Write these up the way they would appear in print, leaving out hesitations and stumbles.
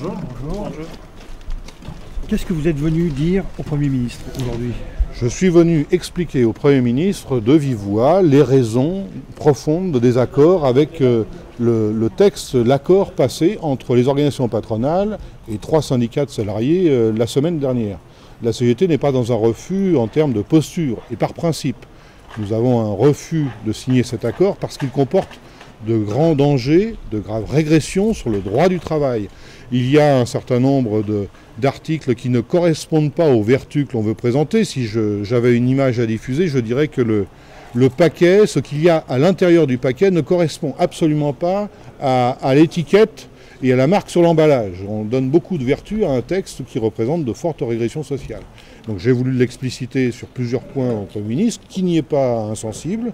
Bonjour. Bonjour. Qu'est-ce que vous êtes venu dire au Premier ministre aujourd'hui? Je suis venu expliquer au Premier ministre de vive voix les raisons profondes de désaccord avec le texte, l'accord passé entre les organisations patronales et 3 syndicats de salariés la semaine dernière. La CGT n'est pas dans un refus en termes de posture et par principe. Nous avons un refus de signer cet accord parce qu'il comporte de grands dangers, de graves régressions sur le droit du travail. Il y a un certain nombre d'articles qui ne correspondent pas aux vertus que l'on veut présenter. Si j'avais une image à diffuser, je dirais que le paquet, ce qu'il y a à l'intérieur du paquet ne correspond absolument pas à l'étiquette et à la marque sur l'emballage. On donne beaucoup de vertus à un texte qui représente de fortes régressions sociales. Donc j'ai voulu l'expliciter sur plusieurs points au Premier ministre, qui n'y est pas insensible.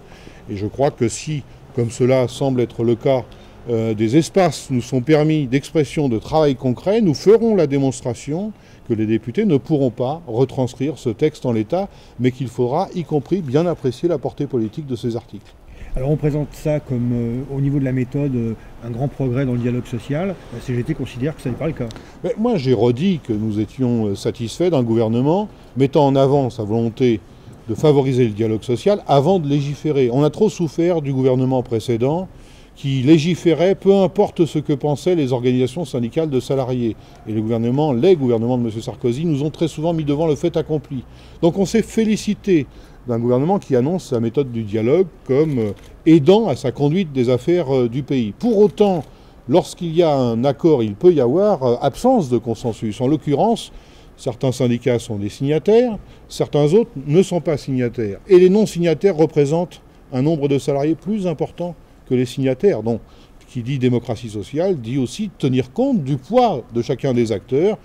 Et je crois que si, comme cela semble être le cas, des espaces nous sont permis d'expression de travail concret, nous ferons la démonstration que les députés ne pourront pas retranscrire ce texte en l'état, mais qu'il faudra, y compris, bien apprécier la portée politique de ces articles. Alors on présente ça comme, au niveau de la méthode, un grand progrès dans le dialogue social. La CGT considère que ça n'est pas le cas. Mais moi j'ai redit que nous étions satisfaits d'un gouvernement mettant en avant sa volonté de favoriser le dialogue social avant de légiférer. On a trop souffert du gouvernement précédent qui légiférait peu importe ce que pensaient les organisations syndicales de salariés. Et les gouvernements de M. Sarkozy nous ont très souvent mis devant le fait accompli. Donc on s'est félicité d'un gouvernement qui annonce sa méthode du dialogue comme aidant à sa conduite des affaires du pays. Pour autant, lorsqu'il y a un accord, il peut y avoir absence de consensus. En l'occurrence, certains syndicats sont des signataires, certains autres ne sont pas signataires. Et les non-signataires représentent un nombre de salariés plus important que les signataires. Donc, qui dit démocratie sociale, dit aussi tenir compte du poids de chacun des acteurs,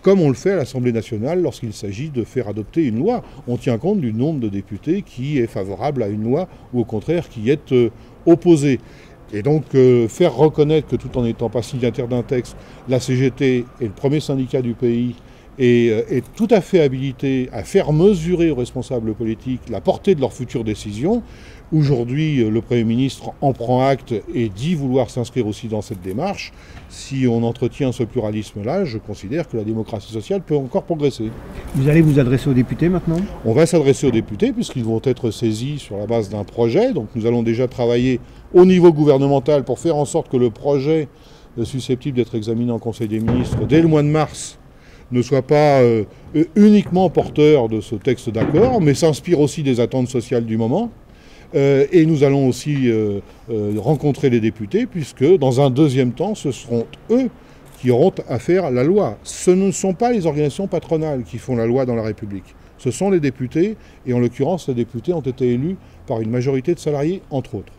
comme on le fait à l'Assemblée nationale lorsqu'il s'agit de faire adopter une loi. On tient compte du nombre de députés qui est favorable à une loi ou au contraire qui est opposé. Et donc faire reconnaître que tout en n'étant pas signataire d'un texte, la CGT est le premier syndicat du pays et est tout à fait habilité à faire mesurer aux responsables politiques la portée de leurs futures décisions. Aujourd'hui, le Premier ministre en prend acte et dit vouloir s'inscrire aussi dans cette démarche. Si on entretient ce pluralisme-là, je considère que la démocratie sociale peut encore progresser. Vous allez vous adresser aux députés maintenant? On va s'adresser aux députés puisqu'ils vont être saisis sur la base d'un projet. Donc nous allons déjà travailler au niveau gouvernemental pour faire en sorte que le projet susceptible d'être examiné en Conseil des ministres dès le mois de mars ne soit pas uniquement porteur de ce texte d'accord, mais s'inspire aussi des attentes sociales du moment. Et nous allons aussi rencontrer les députés, puisque dans un deuxième temps, ce seront eux qui auront à faire la loi. Ce ne sont pas les organisations patronales qui font la loi dans la République. Ce sont les députés, et en l'occurrence, les députés ont été élus par une majorité de salariés, entre autres.